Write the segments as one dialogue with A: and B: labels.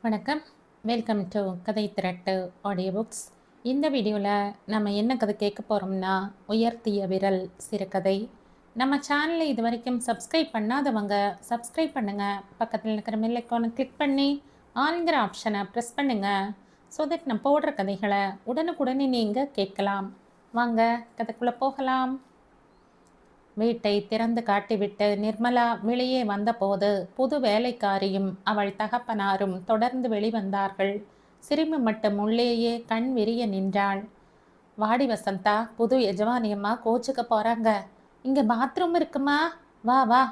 A: வணக்கம். Welcome to கதை திரட்டு audio books. இந்த வீடியோவில் நம்ம என்ன கதை கேட்க போகிறோம்னா, உயர்த்திய விரல் சிறுகதை. நம்ம சேனலை இது வரைக்கும் சப்ஸ்கிரைப் பண்ணாதவங்க சப்ஸ்கிரைப் பண்ணுங்கள். பக்கத்தில் இருக்கிற பெல் ஐகானை கிளிக் பண்ணி ஆளுங்கிற ஆப்ஷனை ப்ரெஸ் பண்ணுங்கள். ஸோ தட் நான் போடுற கதைகளை உடனுக்குடனே நீங்கள் கேட்கலாம். வாங்க கதைக்குள்ளே போகலாம். வீட்டை திறந்து காட்டிவிட்டு நிர்மலா வெளியே வந்தபோது புது வேலைக்காரியும் அவள் தகப்பனாரும் தொடர்ந்து வெளிவந்தார்கள். சிறுமி மட்டும் உள்ளேயே கண் விரிய நின்றாள். வாடி வசந்தா, புது எஜமானியம்மா கோச்சுக்க போறாங்க. இங்க பாத்ரூம் இருக்குமா? வா வா.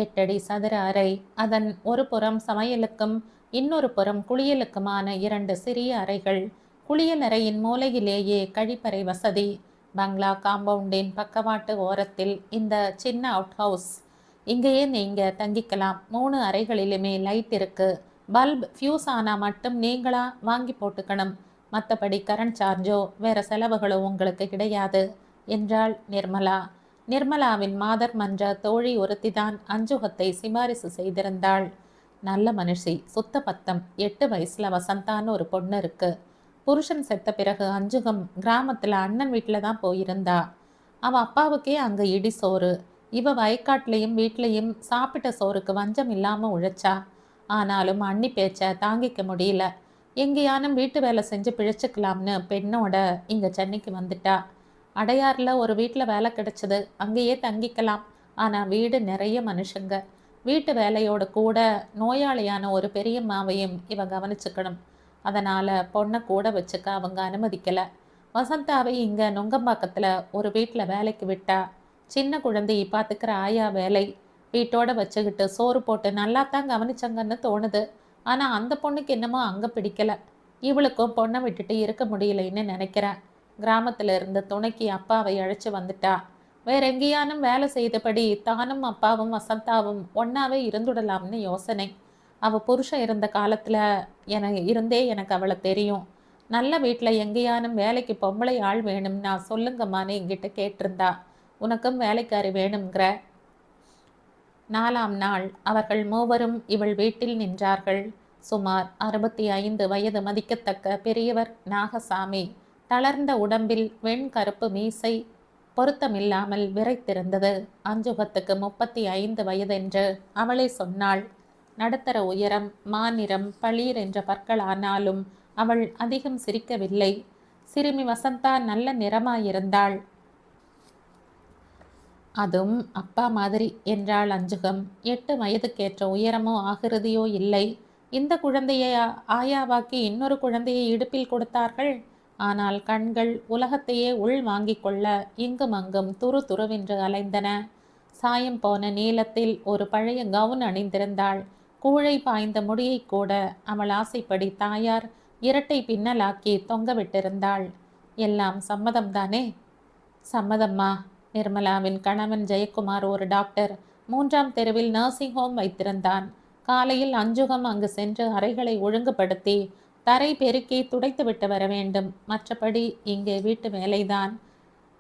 A: 8 அடி சதுர அறை. அதன் ஒரு புறம் சமையலுக்கும் இன்னொரு புறம் குளியலுக்குமான 2 சிறிய அறைகள். குளியல் அறையின் மூலையிலேயே கழிப்பறை வசதி. பங்களா காம்பவுண்டின் பக்கவாட்டு ஓரத்தில் இந்த சின்ன அவுட் ஹவுஸ். இங்கேயே நீங்கள் தங்கிக்கலாம். 3 அறைகளிலுமே லைட் இருக்கு. பல்ப் ஃபியூஸ் ஆனால் மட்டும் நீங்களா வாங்கி போட்டுக்கணும். மற்றபடி கரண்ட் சார்ஜோ வேற செலவுகளோ உங்களுக்கு கிடையாது என்றாள் நிர்மலா. நிர்மலாவின் மாதர் மன்ற தோழி ஒருத்திதான் அஞ்சுகத்தை சிபாரிசு செய்திருந்தாள். நல்ல மனுஷி, சுத்த பத்தம். 8 வயசுல வசந்தான்னு ஒரு பொண்ணு இருக்கு. புருஷன் செத்த பிறகு அஞ்சுகம் கிராமத்தில் அண்ணன் வீட்டில் தான் போயிருந்தா. அவள் அப்பாவுக்கே அங்கே இடி சோறு. இவ வயக்காட்டிலையும் வீட்லேயும் சாப்பிட்ட சோறுக்கு வஞ்சம் இல்லாமல் உழைச்சா. ஆனாலும் அண்ணி பேச்சை தாங்கிக்க முடியல. எங்கேயானும் வீட்டு வேலை செஞ்சு பிழைச்சிக்கலாம்னு பெண்ணோட இங்கே சென்னைக்கு வந்துட்டா. அடையாறில் ஒரு வீட்டில் வேலை கிடைச்சது. அங்கேயே தங்கிக்கலாம். ஆனால் வீடு நிறைய மனுஷங்க. வீட்டு வேலையோட கூட நோயாளியான ஒரு பெரியம்மாவையும் இவ கவனிச்சுக்கணும். அதனால் பொண்ணை கூட வச்சுக்க அவங்க அனுமதிக்கலை. வசந்தாவை இங்கே நுங்கம்பாக்கத்தில் ஒரு வீட்டில் வேலைக்கு விட்டா. சின்ன குழந்தையை பார்த்துக்கிற ஆயா வேலை. வீட்டோட வச்சுக்கிட்டு சோறு போட்டு நல்லா தான் கவனிச்சங்கன்னு தோணுது. ஆனால் அந்த பொண்ணுக்கு என்னமோ அங்கே பிடிக்கலை. இவளுக்கும் பொண்ணை விட்டுட்டு இருக்க முடியலைன்னு நினைக்கிறேன். கிராமத்தில் இருந்து துணைக்கு அப்பாவை அழைச்சி வந்துட்டா. வேற எங்கேயானும் வேலை செய்தபடி தானும் அப்பாவும் வசந்தாவும் ஒன்றாவே இருந்துடலாம்னு யோசனை. அவள் புருஷன் இருந்த காலத்தில் எனக்கு அவளை தெரியும். நல்ல வீட்டில் எங்கேயானும் வேலைக்கு பொம்பளை ஆள் வேணும்னா சொல்லுங்கம்மான்னு என்கிட்ட கேட்டிருந்தா. உனக்கும் வேலைக்காரி வேணுங்கிற. 4ஆம் நாள் அவர்கள் மூவரும் இவள் வீட்டில் நின்றார்கள். சுமார் 65 வயது மதிக்கத்தக்க பெரியவர் நாகசாமி. தளர்ந்த உடம்பில் வெண்கருப்பு மீசை பொருத்தமில்லாமல் விரைத்திருந்தது. அஞ்சுகத்துக்கு 35 வயதென்று அவளே சொன்னாள். நடுத்தர உயரம், மாநிறம், பளீர் என்ற பற்கள். ஆனாலும் அவள் அதிகம் சிரிக்கவில்லை. சிறுமி வசந்தா நல்ல நிறமாயிருந்தாள். அதுவும் அப்பா மாதிரி என்றாள் அஞ்சுகம். 8 வயதுக்கேற்ற உயரமோ ஆகிருதியோ இல்லை. இந்த குழந்தையை ஆயாவாக்கி இன்னொரு குழந்தையை இடுப்பில் கொடுத்தார்கள். ஆனால் கண்கள் உலகத்தையே உள் வாங்கிக் கொள்ள இங்கும் அங்கும் துரு துருவென்று அலைந்தன. சாயம் போன நீளத்தில் ஒரு பழைய கவுன் அணிந்திருந்தாள். கூழை பாய்ந்த முடியை கூட அவள் ஆசைப்படி தாயார் இரட்டை பின்னலாக்கி தொங்க விட்டிருந்தாள். எல்லாம் சம்மதம்தானே? சம்மதம்மா. நிர்மலாவின் கணவன் ஜெயக்குமார் ஒரு டாக்டர். 3ஆம் தெருவில் நர்சிங் ஹோம் வைத்திருந்தான். காலையில் அஞ்சுகம் அங்கு சென்று அறைகளை ஒழுங்குபடுத்தி தரை பெருக்கி துடைத்து விட்டு வர வேண்டும். மற்றபடி இங்கே வீட்டு வேலைதான்.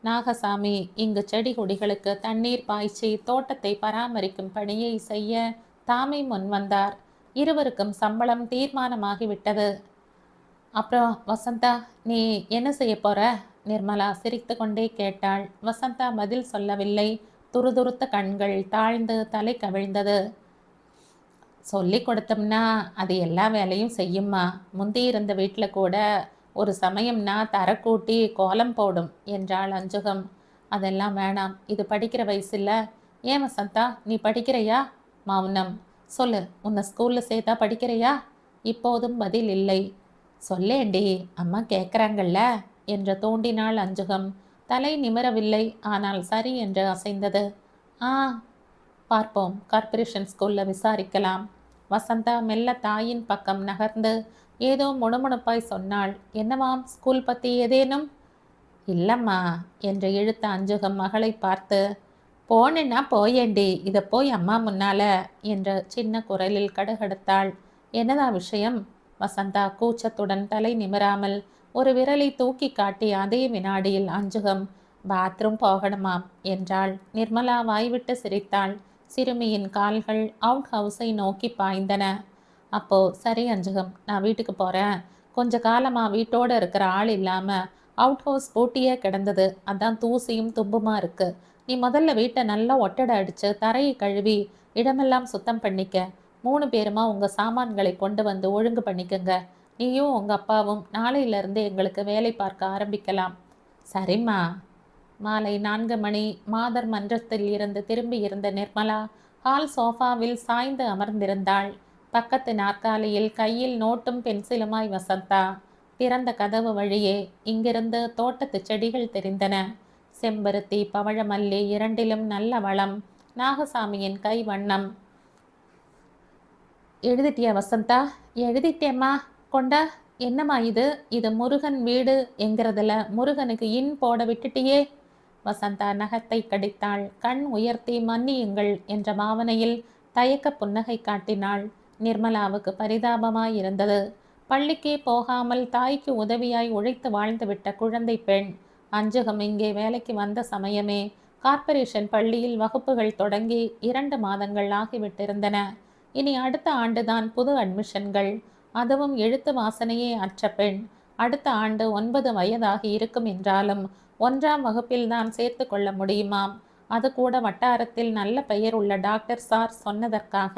A: நாகசாமி இங்கு செடி கொடிகளுக்கு தண்ணீர் பாய்ச்சி தோட்டத்தை பராமரிக்கும் பணியை செய்ய தாமே முன் வந்தார். இருவருக்கும் சம்பளம் தீர்மானமாகிவிட்டது. அப்புறம் வசந்தா, நீ என்ன செய்ய போற? நிர்மலா சிரித்து கொண்டே கேட்டாள். வசந்தா பதில் சொல்லவில்லை. துருதுருத்த கண்கள் தாழ்ந்து தலை கவிழ்ந்தது. சொல்லி கொடுத்தோம்னா அது எல்லா வேலையும் செய்யுமா. முந்தி இருந்த வீட்டில் கூட ஒரு சமயம்னா தரக்கூட்டி கோலம் போடும் என்றாள் அஞ்சுகம். அதெல்லாம் வேணாம். இது படிக்கிற வயசில்ல. ஏன் வசந்தா, நீ படிக்கிறையா? மௌனம். சொல்லு, உன்னை ஸ்கூலில் சேர்த்தா படிக்கிறையா? இப்போதும் பதில் இல்லை. சொல்லேண்டி, அம்மா கேட்குறாங்கல்ல என்று தோண்டினாள் அஞ்சுகம். தலை நிமிரவில்லை. ஆனால் சரி என்று அசைந்தது. ஆ, பார்ப்போம். கார்ப்பரேஷன் ஸ்கூலில் விசாரிக்கலாம். வசந்தா மெல்ல தாயின் பக்கம் நகர்ந்து ஏதோ முணுமுணுப்பாய் சொன்னாள். என்னவாம், ஸ்கூல் பற்றி ஏதேனும்? இல்லம்மா என்று இழுத்த அஞ்சுகம் மகளை பார்த்து, போனேன்னா போயேண்டி, இதை போய் அம்மா முன்னால என்ற சின்ன குரலில் கடுகடுத்தாள். என்னதா விஷயம்? வசந்தா கூச்சத்துடன் தலை நிமிராமல் ஒரு விரலை தூக்கி காட்டி அதே வினாடியில் அஞ்சுகம் பாத்ரூம் போகணுமாம் என்றாள். நிர்மலா வாய்விட்டு சிரித்தாள். சிறுமியின் கால்கள் அவுட் ஹவுஸை நோக்கி பாய்ந்தன. அப்போது சரி அஞ்சுகம், நான் வீட்டுக்கு போகிறேன். கொஞ்ச காலமாக வீட்டோடு இருக்கிற ஆள் இல்லாமல் அவுட் ஹவுஸ் பூட்டியே கிடந்தது. அதான் தூசியும் தும்புமா இருக்குது. நீ முதல்ல வீட்டை நல்லா ஒட்டடை அடித்து தரையை கழுவி இடமெல்லாம் சுத்தம் பண்ணிக்க. 3 பேருமா உங்கள் சாமான்களை கொண்டு வந்து ஒழுங்கு பண்ணிக்கங்க. நீயும் உங்கள் அப்பாவும் நாளையிலிருந்து எங்களுக்கு வேலை பார்க்க ஆரம்பிக்கலாம். சரிம்மா. மாலை 4 மணி. மாதர் மன்றத்தில் இருந்து திரும்பி இருந்த நிர்மலா ஹால் சோஃபாவில் சாய்ந்து அமர்ந்திருந்தாள். பக்கத்து நாற்காலியில் கையில் நோட்டும் பென்சிலுமாய் வசந்தா. திறந்த கதவு வழியே இங்கிருந்து தோட்டத்து செடிகள் தெரிந்தன. செம்பருத்தி, பவழமல்லி இரண்டிலும் நல்ல வளம். நாகசாமியின் கை வண்ணம். எழுதிட்டியா வசந்தா? எழுதிட்டேம்மா. கொண்டா. என்னம்மா இது? இது முருகன் வீடு என்கிறதுல முருகனுக்கு இன் போட விட்டுட்டியே. வசந்தா நகத்தை கடித்தாள். கண் உயர்த்தி மன்னியுங்கள் என்ற பாவனையில் தயக்க புன்னகை காட்டினாள். நிர்மலாவுக்கு பரிதாபமாயிருந்தது. பள்ளிக்கே போகாமல் தாய்க்கு உதவியாய் உழைத்து வாழ்ந்துவிட்ட குழந்தை பெண். அஞ்சுகம் இங்கே வேலைக்கு வந்த சமயமே கார்ப்பரேஷன் பள்ளியில் வகுப்புகள் தொடங்கி 2 மாதங்கள் ஆகிவிட்டிருந்தன. இனி அடுத்த ஆண்டுதான் புது அட்மிஷன்கள். அதுவும் எழுத்து வாசனையே அற்ற பெண். அடுத்த ஆண்டு 9 வயதாகி இருக்கும் என்றாலும் 1ஆம் வகுப்பில்தான் சேர்த்து கொள்ள முடியுமாம். அது கூட வட்டாரத்தில் நல்ல பெயர் உள்ள டாக்டர் சார் சொன்னதற்காக.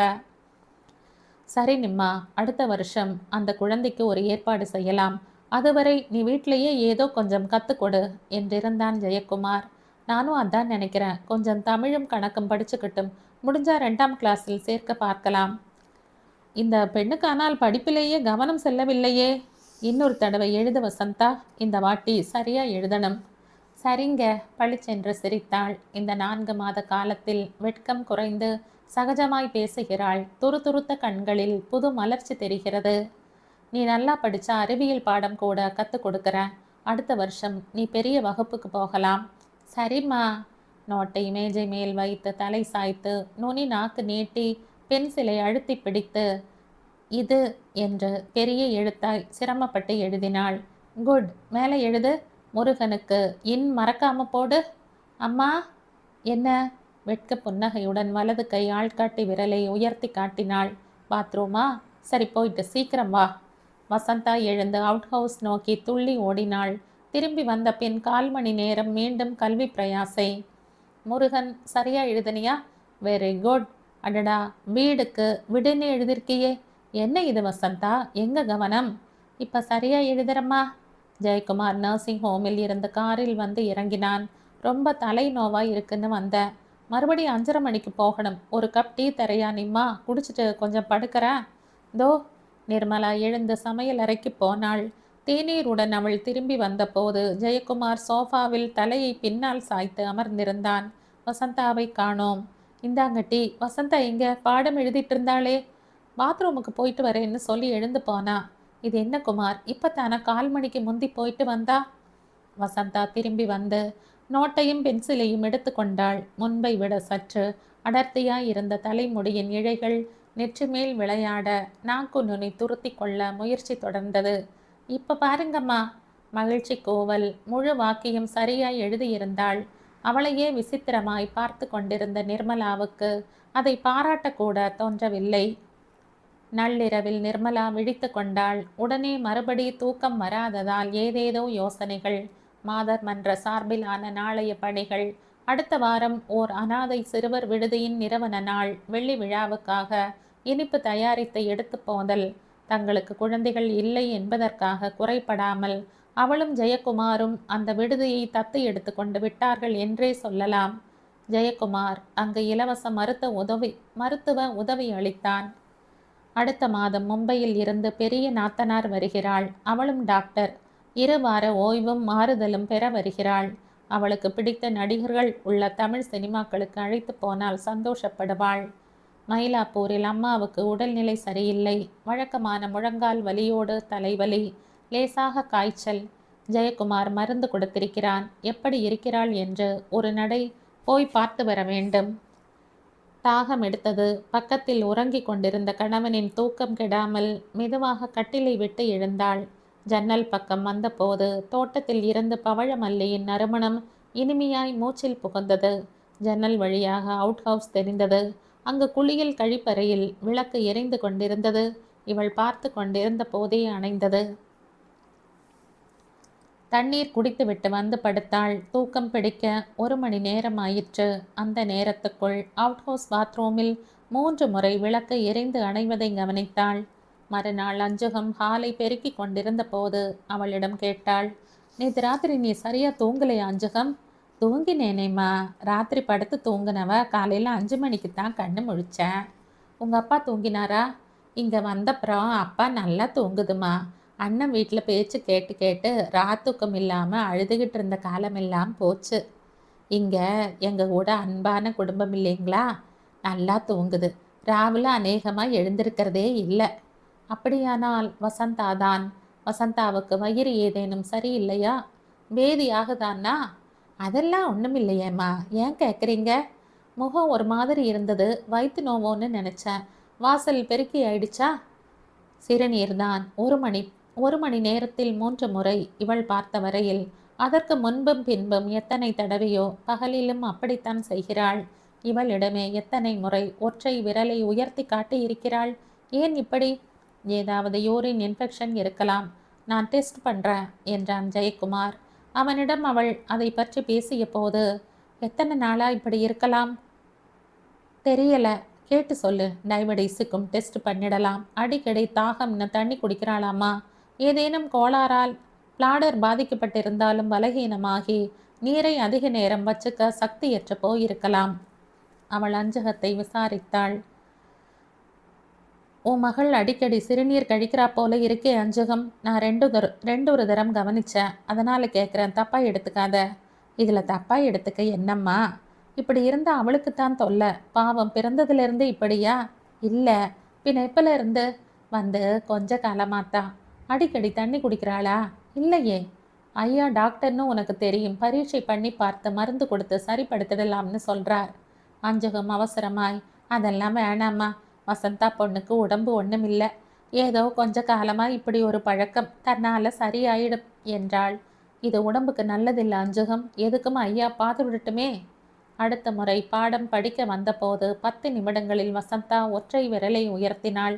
A: சரி நிம்மா, அடுத்த வருஷம் அந்த குழந்தைக்கு ஒரு ஏற்பாடு செய்யலாம். அதுவரை நீ வீட்டிலேயே ஏதோ கொஞ்சம் கற்றுக்கொடு என்றிருந்தான் ஜெயக்குமார். நானும் அதான் நினைக்கிறேன். கொஞ்சம் தமிழும் கணக்கும் படிச்சுக்கிட்டும் முடிஞ்சா 2ஆம் கிளாஸில் சேர்க்க பார்க்கலாம். இந்த பெண்ணுக்கானால் படிப்பிலேயே கவனம் செல்லவில்லையே. இன்னொரு தடவை எழுத வசந்தா. இந்த வாட்டி சரியா எழுதணும். சரிங்க, பளிச்சென்று சிரித்தாள். இந்த 4 மாத காலத்தில் வெட்கம் குறைந்து சகஜமாய் பேசுகிறாள். துருதுருத்த கண்களில் புது மலர்ச்சி தெரிகிறது. நீ நல்லா படித்தா அறிவியல் பாடம் கூட கற்றுக் கொடுக்குற. அடுத்த வருஷம் நீ பெரிய வகுப்புக்கு போகலாம். சரிம்மா. நோட்டை மேஜை மேல் வைத்து தலை சாய்த்து நுனி நாக்கு நீட்டி பென்சிலை அழுத்தி பிடித்து இது என்று பெரிய எழுத்தாய் சிரமப்பட்டு எழுதினாள். குட். மேலே எழுது. முருகனுக்கு இன் மறக்காம போடு. அம்மா. என்ன? வெட்க புன்னகையுடன் வலது கை ஆள்காட்டி விரலை உயர்த்தி காட்டினாள். பாத்ரூமா? சரி, போயிட்டு சீக்கிரம் வா. வசந்தா எழுந்து அவுட் ஹவுஸ் நோக்கி துள்ளி ஓடினாள். திரும்பி வந்த பின் 1/4 மணி நேரம் மீண்டும் கல்வி பிரயாசை. முருகன் சரியா எழுதுனியா? Very good. அடடா, வீடுக்கு விடுன்னு எழுதிருக்கியே. என்ன இது வசந்தா? எங்க கவனம்? இப்போ சரியா எழுதுறம்மா. ஜெயக்குமார் நர்சிங் ஹோமில் இருந்து காரில் வந்து இறங்கினான். ரொம்ப தலை நோவாய் இருக்குன்னு வந்தேன். மறுபடியும் 5:30 மணிக்கு போகணும். ஒரு கப் டீ தரையா நிம்மா? குடிச்சிட்டு கொஞ்சம் படுக்கிறேன். தோ. நிர்மலா எழுந்து சமையல் அறைக்கு போனாள். தேநீருடன் அவள் திரும்பி வந்தபோது ஜெயக்குமார் சோஃபாவில் தலையை பின்னால் சாய்த்து அமர்ந்திருந்தான். வசந்தாவை காணோம். இந்தாங்க டீ. வசந்தா எங்க? பாடம் எழுதிட்டு இருந்தாளே. பாத்ரூமுக்கு போயிட்டு வரேன்னு சொல்லி எழுந்து போனா. இது என்ன குமார், இப்போ தானே 1/4 மணிக்கு முந்தி போயிட்டு வந்தா? வசந்தா திரும்பி வந்து நோட்டையும் பென்சிலையும் எடுத்து கொண்டாள். முன்பை விட சற்று அடர்த்தியாய் இருந்த தலைமுடியின் இழைகள் நெற்றி மேல் விளையாட நாக்கு நுனி துருத்தி கொள்ள முயற்சி தொடர்ந்தது. இப்போ பாருங்கம்மா. மகிழ்ச்சி கோவல். முழு வாக்கியம் சரியாய் எழுதியிருந்தாள். அவளையே விசித்திரமாய் பார்த்து கொண்டிருந்த நிர்மலாவுக்கு அதை பாராட்டக்கூட தோன்றவில்லை. நள்ளிரவில் நிர்மலா விழித்து கொண்டாள். உடனே மறுபடி தூக்கம் வராததால் ஏதேதோ யோசனைகள். மாதர் மன்ற சார்பிலான நாளைய பணிகள். அடுத்த வாரம் ஓர் அனாதை சிறுவர் விடுதியின் நிறுவன நாள். வெள்ளி விழாவுக்காக இனிப்பு தயாரித்து எடுத்து போதல். தங்களுக்கு குழந்தைகள் இல்லை என்பதற்காக குறைப்படாமல் அவளும் ஜெயக்குமாரும் அந்த விடுதியை தத்து எடுத்து கொண்டு விட்டார்கள் என்றே சொல்லலாம். ஜெயக்குமார் அங்கு இலவச மருத்துவ உதவி அளித்தான். அடுத்த மாதம் மும்பையில் இருந்து பெரிய நாத்தனார் வருகிறாள். அவளும் டாக்டர். 2 வார ஓய்வும் மாறுதலும் பெற வருகிறாள். அவளுக்கு பிடித்த நடிகர்கள் உள்ள தமிழ் சினிமாக்களுக்கு அழைத்து போனால் சந்தோஷப்படுவாள். மயிலாப்பூரில் அம்மாவுக்கு உடல்நிலை சரியில்லை. வழக்கமான முழங்கால் வலியோடு தலைவலி, லேசாக காய்ச்சல். ஜெயக்குமார் மருந்து கொடுத்திருக்கிறான். எப்படி இருக்கிறாள் என்று ஒரு நடை போய் பார்த்து வர வேண்டும். தாகம் எடுத்தது. பக்கத்தில் உறங்கிக் கொண்டிருந்த கணவனின் தூக்கம் கெடாமல் மெதுவாக கட்டிலை விட்டு எழுந்தாள். ஜன்னல் பக்கம் வந்தபோது தோட்டத்தில் இருந்து பவழமல்லியின் நறுமணம் இனிமையாய் மூச்சில் புகுந்தது. ஜன்னல் வழியாக அவுட் ஹவுஸ் தெரிந்தது. அங்கு குளியல் கழிப்பறையில் விளக்கு எரிந்து கொண்டிருந்தது. இவள் பார்த்து கொண்டிருந்த போதே அணைந்தது. தண்ணீர் குடித்துவிட்டு வந்து படுத்தாள். தூக்கம் பிடிக்க 1 மணி நேரம் ஆயிற்று. அந்த நேரத்துக்குள் அவுட் ஹவுஸ் பாத்ரூமில் 3 முறை விளக்கு எரிந்து அணைவதை கவனித்தாள். மறுநாள் அஞ்சுகம் ஹாலை பெருக்கி கொண்டிருந்த போது அவளிடம் கேட்டாள், நேற்று ராத்திரி நீ சரியா தூங்கலையா அஞ்சுகம்? தூங்கினேனேம்மா. ராத்திரி படுத்து தூங்கினவ காலையில் 5 மணிக்கு தான் கண்ணு முழிச்சேன். உங்கள் அப்பா தூங்கினாரா? இங்கே வந்தப்புறம் அப்பா நல்லா தூங்குதுமா. அண்ணன் வீட்டில் பேச்சு கேட்டு கேட்டு ராத்தூக்கம் இல்லாமல் அழுதுகிட்டு இருந்த காலமெல்லாம் போச்சு. இங்கே எங்கள் கூட அன்பான குடும்பம் இல்லைங்களா? நல்லா தூங்குது. ராவில் அநேகமாக எழுந்திருக்கிறதே இல்லை. அப்படியானால் வசந்தாதான். வசந்தாவுக்கு வயிறு ஏதேனும் சரியில்லையா? பேதியாகுதான்னா? அதெல்லாம் ஒன்றும் இல்லையேம்மா. ஏன் கேட்குறீங்க? முகம் ஒரு மாதிரி இருந்தது. வயிற்று நோவோன்னு நினச்சேன். வாசல் பெருக்கி ஆயிடுச்சா? சிறுநீர்தான். 1 மணி நேரத்தில் 3 முறை இவள் பார்த்த வரையில். அதற்கு முன்பும் பின்பும் எத்தனை தடவையோ பகலிலும் அப்படித்தான் செய்கிறாள். இவளிடமே எத்தனை முறை ஒற்றை விரலை உயர்த்தி காட்டி இருக்கிறாள். ஏன் இப்படி? ஏதாவது யூரின் இன்ஃபெக்ஷன் இருக்கலாம். நான் டெஸ்ட் பண்ணுறேன் என்றான் ஜெயக்குமார். அவனிடம் அவள் அதை பற்றி பேசிய போது, எத்தனை நாளாக இப்படி இருக்கலாம்? தெரியலை, கேட்டு சொல்லு. டயபெட்டிஸுக்கும் டெஸ்ட் பண்ணிடலாம். அடிக்கடி தாகம்னு தண்ணி குடிக்கிறாளாமா. ஏதேனும் கோளாறால் பிளாடர் பாதிக்கப்பட்டிருந்தாலும் பலகீனமாகி நீரை அதிக நேரம் வச்சுக்க சக்தியற்ற போயிருக்கலாம். அவள் அஞ்சகத்தை விசாரித்தாள். உன் மகள் அடிக்கடி சிறுநீர் கழிக்கிறா போல இருக்கே அஞ்சகம். நான் ரெண்டொரு தரம் கவனித்தேன். அதனால் கேட்குறேன், தப்பாக எடுத்துக்காத. இதில் தப்பாக எடுத்துக்க என்னம்மா? இப்படி இருந்தால் அவளுக்குத்தான் தொல்லை. பாவம், பிறந்ததுலேருந்து இப்படியா? இல்லை, பின்ன எப்பல இருந்து? வந்து கொஞ்ச காலமாத்தான். அடிக்கடி தண்ணி குடிக்கிறாளா? இல்லையே. ஐயா டாக்டர்னு உனக்கு தெரியும். பரீட்சை பண்ணி பார்த்து மருந்து கொடுத்து சரிப்படுத்திடலாம்னு சொல்கிறார். அஞ்சகம் அவசரமாய், அதெல்லாம் வேணாம்மா. வசந்தா பொண்ணுக்கு உடம்பு ஒன்றும் இல்லை. ஏதோ கொஞ்ச காலமாக இப்படி ஒரு பழக்கம். தன்னால் சரியாயிடும் என்றாள். இது உடம்புக்கு நல்லதில்லை அஞ்சகம். எதுக்கும் ஐயா பார்த்து விடட்டுமே. அடுத்த முறை பாடம் படிக்க வந்தபோது 10 நிமிடங்களில் வசந்தா ஒற்றை விரலை உயர்த்தினாள்.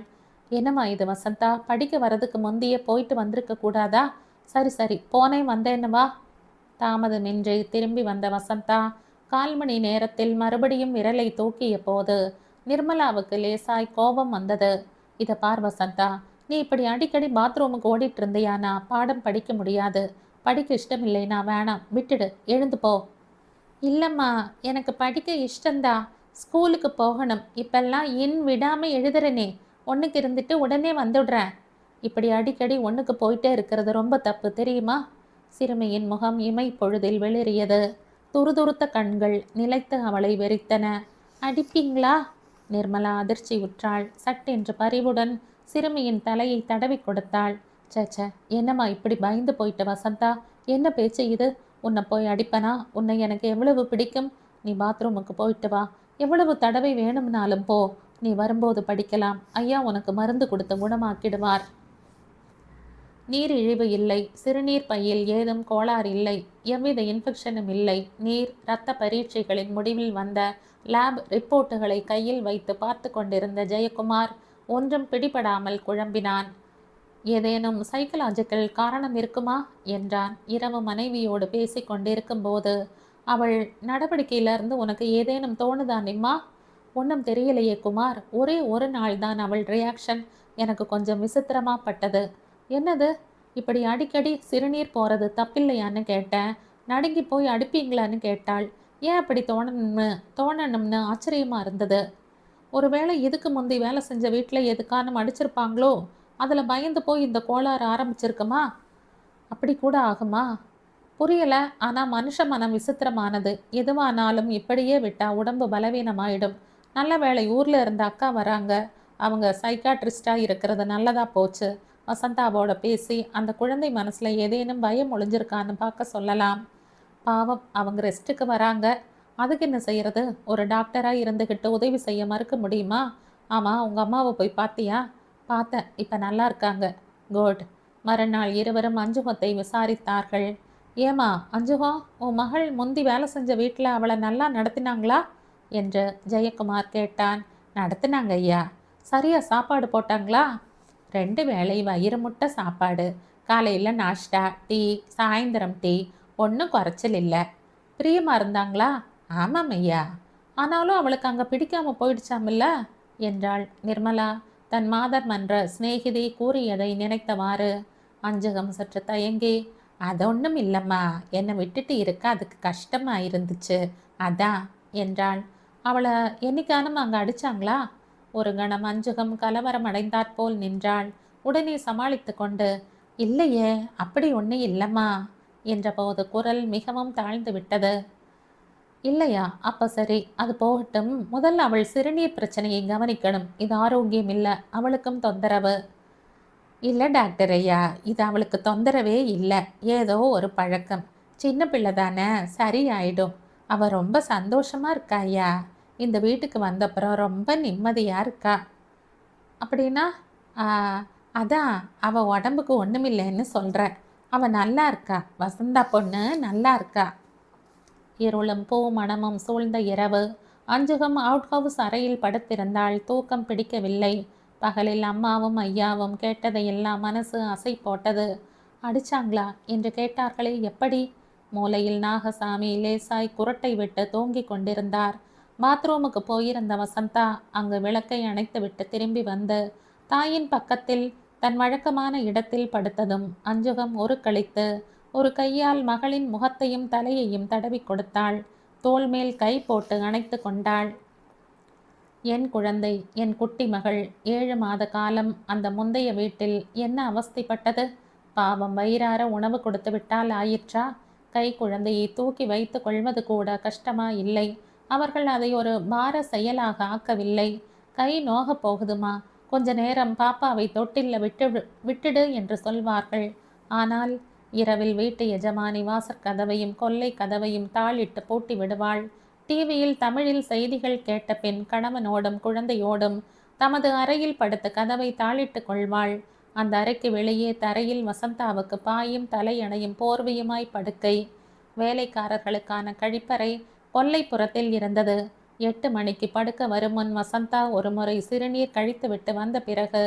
A: என்னம்மா இது வசந்தா? படிக்க வரதுக்கு முந்தையே போயிட்டு வந்திருக்க கூடாதா? சரி சரி, போனேன் வந்தேன்னு வா. தாமதமின்றி திரும்பி வந்த வசந்தா 1/4 மணி நேரத்தில் மறுபடியும் விரலை தூக்கிய போது நிர்மலாவுக்கு லேசாய் கோபம் வந்தது. இதை பார் வசந்தா, நீ இப்படி அடிக்கடி பாத்ரூமுக்கு ஓடிட்டு இருந்தியானா பாடம் படிக்க முடியாது. படிக்க இஷ்டம் இல்லைனா வேணாம், விட்டுடு, எழுந்து போ. இல்லைம்மா, எனக்கு படிக்க இஷ்டந்தா. ஸ்கூலுக்கு போகணும். இப்பெல்லாம் விடாமல் எழுதுறனே. ஒன்றுக்கு இருந்துட்டு உடனே வந்துடுறேன். இப்படி அடிக்கடி ஒன்றுக்கு போயிட்டே இருக்கிறது ரொம்ப தப்பு, தெரியுமா? சிறுமியின் முகம் இமை பொழுதில் வெளிறியது. துருதுருத்த கண்கள் நிலைத்து அவளை வெறித்தன. அடிப்பீங்களா? நிர்மலா அதிர்ச்சி உற்றாள். சட்டென்று பரிவுடன் சிறுமியின் தலையை தடவி கொடுத்தாள். சேச்ச, என்னம்மா இப்படி பயந்து போயிட்ட வசந்தா? என்ன பேச்சு இது? உன்னை போய் அடிப்பனா? உன்னை எனக்கு எவ்வளவு பிடிக்கும். நீ பாத்ரூமுக்கு போயிட்டு வா. எவ்வளவு தடவை வேணும்னாலும் போ. நீ வரும்போது படிக்கலாம். ஐயா உனக்கு மருந்து கொடுத்து குணமாக்கிடுவார். நீர் இழிவு இல்லை. சிறுநீர் பையில் ஏதும் கோளாறு இல்லை. எவ்வித இன்ஃபெக்ஷனும் இல்லை. நீர் இரத்த பரீட்சைகளின் முடிவில் வந்த லேப் ரிப்போர்ட்டுகளை கையில் வைத்து பார்த்து கொண்டிருந்த ஜெயக்குமார் ஒன்றும் பிடிபடாமல் குழம்பினான். ஏதேனும் சைக்கலாஜிக்கல் காரணம் இருக்குமா என்றான். இரவு மனைவியோடு பேசி கொண்டிருக்கும் போது, அவள் நடவடிக்கையிலிருந்து உனக்கு ஏதேனும் தோணுதானிம்மா? ஒன்றும் தெரியலையே குமார். ஒரே ஒரு நாள் தான் அவள் ரியாக்ஷன் எனக்கு கொஞ்சம் விசித்திரமாக பட்டது. என்னது? இப்படி அடிக்கடி சிறுநீர் போகிறது தப்பில்லையான்னு கேட்டேன். நடுங்கி போய் அடிப்பீங்களான்னு கேட்டாள். ஏன் அப்படி தோணணும்னு ஆச்சரியமாக இருந்தது. ஒருவேளை இதுக்கு முந்தி வேலை செஞ்ச வீட்டில் எதுக்கானும் அடிச்சிருப்பாங்களோ? அதில் பயந்து போய் இந்த கோளாறு ஆரம்பிச்சிருக்குமா? அப்படி கூட ஆகுமா? புரியலை. ஆனால் மனுஷ மனம் விசித்திரமானது. எதுவானாலும் இப்படியே விட்டால் உடம்பு பலவீனமாயிடும். நல்ல வேளை ஊரில் இருந்த அக்கா வராங்க. அவங்க சைக்காட்ரிஸ்டாக இருக்கிறது நல்லதாக போச்சு. வசந்தாவோட பேசி அந்த குழந்தை மனசில் ஏதேனும் பயம் ஒளிஞ்சிருக்கான்னு பார்க்க சொல்லலாம். பாவம், அவங்க ரெஸ்ட்டுக்கு வராங்க. அதுக்கு என்ன செய்கிறது? ஒரு டாக்டராக இருந்துக்கிட்டு உதவி செய்ய மறுக்க முடியுமா? ஆமாம், உங்கள் அம்மாவை போய் பார்த்தியா? பார்த்தேன். இப்போ நல்லா இருக்காங்க. குட். மறுநாள் இருவரும் அஞ்சுகத்தை விசாரித்தார்கள். ஏமா அஞ்சுகம், உன் மகள் முந்தி வேலை செஞ்ச வீட்டில் அவளை நல்லா நடத்தினாங்களா என்று ஜெயக்குமார் கேட்டான். நடத்தினாங்க ஐயா. சரியாக சாப்பாடு போட்டாங்களா? 2 வேளை வயிறு முட்ட சாப்பாடு. காலையில் நாஷ்டா, டீ, சாயந்தரம் டீ. ஒன்றும் குறைச்சல் இல்லை. பிரியமா இருந்தாங்களா? ஆமாம் ஐயா. ஆனாலும் அவளுக்கு அங்கே பிடிக்காம போயிடுச்சாமில்ல என்றாள் நிர்மலா தன் மாதர் மன்ற சிநேகிதி கூறியதை நினைத்தவாறு. அஞ்சகம் சற்று தயங்கி, அதொன்றும் இல்லைம்மா, என்னை விட்டுட்டு இருக்க அதுக்கு கஷ்டமா இருந்துச்சு, அதான் என்றாள். அவளை என்னைக்கானும் அங்கே அடிச்சாங்களா? ஒரு கணம் அஞ்சுகம் கலவரம் அடைந்தாற்போல் நின்றாள். உடனே சமாளித்து கொண்டு, இல்லையே, அப்படி ஒன்றும் இல்லைம்மா என்றபோது குரல் மிகவும் தாழ்ந்து விட்டது. இல்லையா? அப்போ சரி, அது போகட்டும். முதல்ல அவள் சிறுநீர் பிரச்சனையை கவனிக்கணும். இது ஆரோக்கியம் இல்லை, அவளுக்கும் தொந்தரவு. இல்லை டாக்டர் ஐயா, இது அவளுக்கு தொந்தரவே இல்லை. ஏதோ ஒரு பழக்கம். சின்ன பிள்ளை தானே, சரியாயிடும். அவள் ரொம்ப சந்தோஷமாக இருக்கா ஐயா. இந்த வீட்டுக்கு வந்தப்புறம் ரொம்ப நிம்மதியாக இருக்கா. அப்படின்னா? அதான், அவள் உடம்புக்கு ஒன்றுமில்லைன்னு சொல்கிறேன். அவள் நல்லா இருக்கா. வசந்தா பொண்ணு நல்லா இருக்கா. இருளும் பூ மணமும் சூழ்ந்த இரவு. அஞ்சுகம் அவுட் ஹவுஸ் அறையில் படுத்திருந்தாள். தூக்கம் பிடிக்கவில்லை. பகலில் அம்மாவும் ஐயாவும் கேட்டதையெல்லாம் மனசு அசை போட்டது. அடிச்சாங்களா என்று கேட்டார்களே, எப்படி? மூலையில் நாகசாமி லேசாய் குரட்டை விட்டு தூங்கிக் கொண்டிருந்தார். பாத்ரூமுக்கு போயிருந்த வசந்தா அங்கு விளக்கை அணைத்துவிட்டு திரும்பி வந்து தாயின் பக்கத்தில் தன் வழக்கமான இடத்தில் படுத்ததும் அஞ்சுகம் ஒரு கழித்து ஒரு கையால் மகளின் முகத்தையும் தலையையும் தடவி கொடுத்தாள். தோள் மேல் கை போட்டு அணைத்து கொண்டாள். என் குழந்தை, என் குட்டி மகள் 7 மாத காலம் அந்த முந்தைய வீட்டில் என்ன அவஸ்தைப்பட்டது? பாவம், வயிறார உணவு கொடுத்து விட்டால் ஆயிற்றா? கை குழந்தையை தூக்கி வைத்து கொள்வது கூட கஷ்டமா இல்லை. அவர்கள் அதை ஒரு பார செயலாக ஆக்கவில்லை. கை நோக போகுதுமா, கொஞ்ச நேரம் பாப்பாவை தொட்டில்ல விட்டுடு என்று சொல்வார்கள். ஆனால் இரவில் வீட்டு எஜமானி வாசற்கதவையும் கொல்லை கதவையும் தாளிட்டு பூட்டி விடுவாள். டிவியில் தமிழில் செய்திகள் கேட்ட பின் கணவனோடும் குழந்தையோடும் தமது அறையில் படுத்த கதவை தாளிட்டு கொள்வாள். அந்த அறைக்கு வெளியே தரையில் வசந்தாவுக்கு பாயும் தலையணையும் போர்வையுமாய் படுக்கை. வேலைக்காரர்களுக்கான கழிப்பறை கொல்லைப்புறத்தில் இருந்தது. 8 மணிக்கு படுக்க வரும் முன் வசந்தா ஒரு முறை சிறுநீர் கழித்துவிட்டு வந்த பிறகு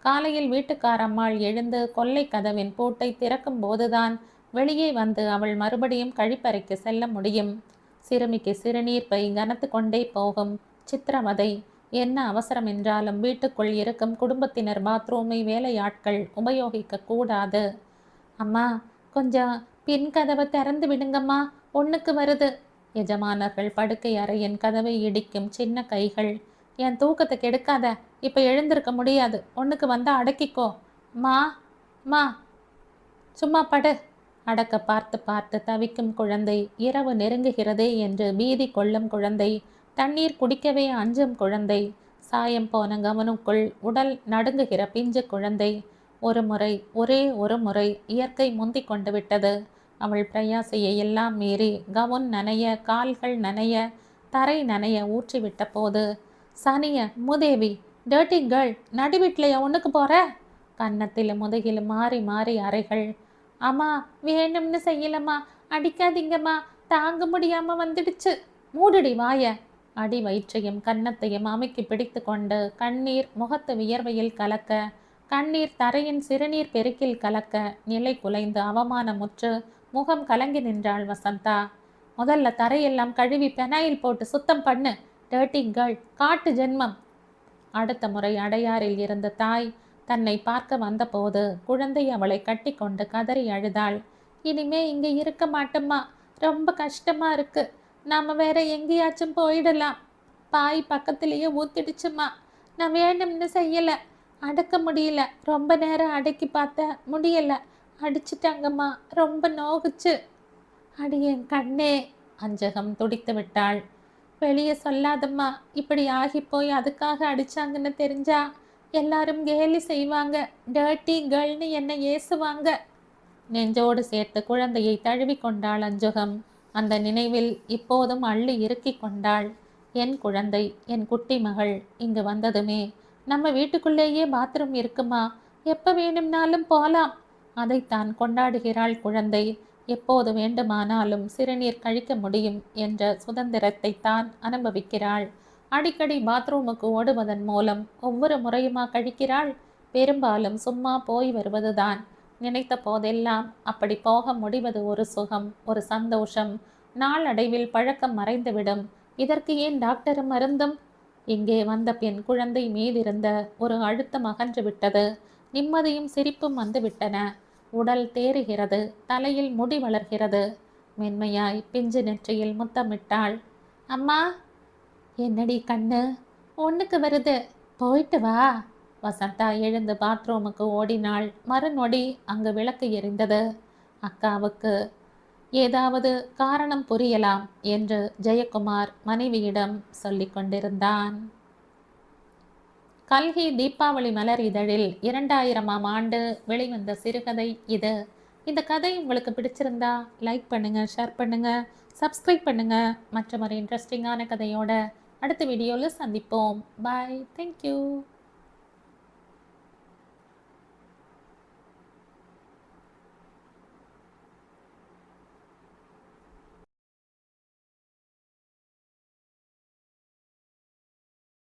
A: காலையில் வீட்டுக்காரம்மாள் எழுந்து கொல்லை கதவின் பூட்டை திறக்கும் போதுதான் வெளியே வந்து அவள் மறுபடியும் கழிப்பறைக்கு செல்ல முடியும். சிறுமிக்கு சிறுநீர் பை கனத்து கொண்டே போகும். சித்திரவதை. என்ன அவசரம் என்றாலும் வீட்டுக்குள் இருக்கும் குடும்பத்தினர் பாத்ரூமை வேலையாட்கள் உபயோகிக்க கூடாது. அம்மா, கொஞ்சம் பின் கதவை திறந்து விடுங்கம்மா, ஒன்றுக்கு வருது. எஜமானர்கள் படுக்கை அறையின் கதவை இடிக்கும் சின்ன கைகள். என் தூக்கத்தை கெடுக்காத, இப்போ எழுந்திருக்க முடியாது, ஒன்றுக்கு வந்தால் அடக்கிக்கோ. மா சும்மா படு. அடக்க பார்த்து பார்த்து தவிக்கும் குழந்தை, இரவு நெருங்குகிறதே என்று பீதி கொள்ளும் குழந்தை, தண்ணீர் குடிக்கவே அஞ்சும் குழந்தை, சாயம் போன கவனுக்குள் உடல் நடுங்குகிற பிஞ்சு குழந்தை. ஒரே ஒரு முறை இயற்கை முந்தி கொண்டு விட்டது. அவள் பிரயாசையை எல்லாம் மீறி கவுன் நனைய, கால்கள் நனைய, தரை நனைய ஊற்றிவிட்ட போது, சனிய மூதேவி, டர்ட்டி கேர்ள், நடுவீட்டிலையா ஒன்றுக்கு போகிற? கன்னத்திலும் முதுகிலும் மாறி மாறி அறைகள். அம்மா, வேணும்னு செய்யலம்மா, அடிக்காதீங்கம்மா, தாங்க முடியாமல் வந்துடுச்சு. மூடுடி வாய. அடி வயிற்றையும் கன்னத்தையும் அமுக்கி பிடித்து கொண்டு கண்ணீர் முகத்து வியர்வையில் கலக்க, கண்ணீர் தரையின் சிறுநீர் பெருக்கில் கலக்க, நிலை குலைந்து அவமானமுற்று முகம் கலங்கி நின்றாள் வசந்தா. முதல்ல தரையெல்லாம் கழுவி பெனாயில் போட்டு சுத்தம் பண்ணு, டர்ட்டி கேர்ள், காட்டு ஜென்மம். அடுத்த முறை அடையாறில் இருந்த தாய் தன்னை பார்க்க வந்தபோது குழந்தை அவளை கட்டி கொண்டு கதறி அழுதாள். இனிமே இங்கே இருக்க மாட்டோம்மா, ரொம்ப கஷ்டமா இருக்கு. நாம வேற எங்கேயாச்சும் போயிடலாம். பாய் பக்கத்திலேயே ஊத்திடுச்சுமா, நான் வேணும்னு செய்யலை, அடக்க முடியல. ரொம்ப நேரம் அடக்கி பார்த்த முடியல, அடிச்சிட்டாங்கம்மா, ரொம்ப நோகுச்சு. அடி என் கண்ணே. அஞ்சகம் துடித்து விட்டாள். வெளியே சொல்லாதம்மா, இப்படி ஆகிப்போய் அதுக்காக அடிச்சாங்கன்னு தெரிஞ்சா எல்லாரும் கேலி செய்வாங்க, டர்ட்டி கேர்ள்னு என்னை ஏசுவாங்க. நெஞ்சோடு சேர்த்து குழந்தையை தழுவி கொண்டாள் அஞ்சுகம். அந்த நினைவில் இப்போதும் அள்ளி இறுக்கி கொண்டாள். என் குழந்தை, என் குட்டி மகள் இங்கு வந்ததுமே, நம்ம வீட்டுக்குள்ளேயே பாத்ரூம் இருக்குமா, எப்போ வேணும்னாலும் போலாம், அதைத்தான் கொண்டாடுகிறாள் குழந்தை. எப்போது வேண்டுமானாலும் சிறுநீர் கழிக்க முடியும் என்ற சுதந்திரத்தை தான் அனுபவிக்கிறாள். அடிக்கடி பாத்ரூமுக்கு ஓடுவதன் மூலம் ஒவ்வொரு முறையுமா கழிக்கிறாள்? பெரும்பாலும் சும்மா போய் வருவதுதான். நினைத்த போதெல்லாம் அப்படி போக முடிவது ஒரு சுகம், ஒரு சந்தோஷம். நாளடைவில் பழக்கம் மறைந்துவிடும். இதற்கு ஏன் டாக்டரும் மருந்தும்? இங்கே வந்த பின் குழந்தை மீதிருந்த ஒரு அழுத்தம் அகன்று விட்டது. நிம்மதியும் சிரிப்பும் வந்துவிட்டன. உடல் தேறுகிறது, தலையில் முடி வளர்கிறது. மென்மையாய் பிஞ்சு நெற்றியில் முத்தமிட்டாள். அம்மா. என்னடி கண்ணு? ஒண்ணுக்கு வருது, போயிட்டு வா. வசந்தா எழுந்து பாத்ரூமுக்கு ஓடினாள். மறுநொடி அங்கு விளக்கு எரிந்தது. அக்காவுக்கு ஏதாவது காரணம் புரியலாம் என்று ஜெயக்குமார் மனைவியிடம் சொல்லிக் கொண்டிருந்தான். கல்கி தீபாவளி மலர் இதழில் 2000ஆம் ஆண்டு வெளிவந்த சிறுகதை இது. இந்த கதை உங்களுக்கு பிடிச்சிருந்தா லைக் பண்ணுங்க, ஷேர் பண்ணுங்க, சப்ஸ்கிரைப் பண்ணுங்க. மற்ற ஒரு இன்ட்ரெஸ்டிங்கான கதையோட அடுத்த வீடியோவில் சந்திப்போம். பாய். தேங்க்யூ.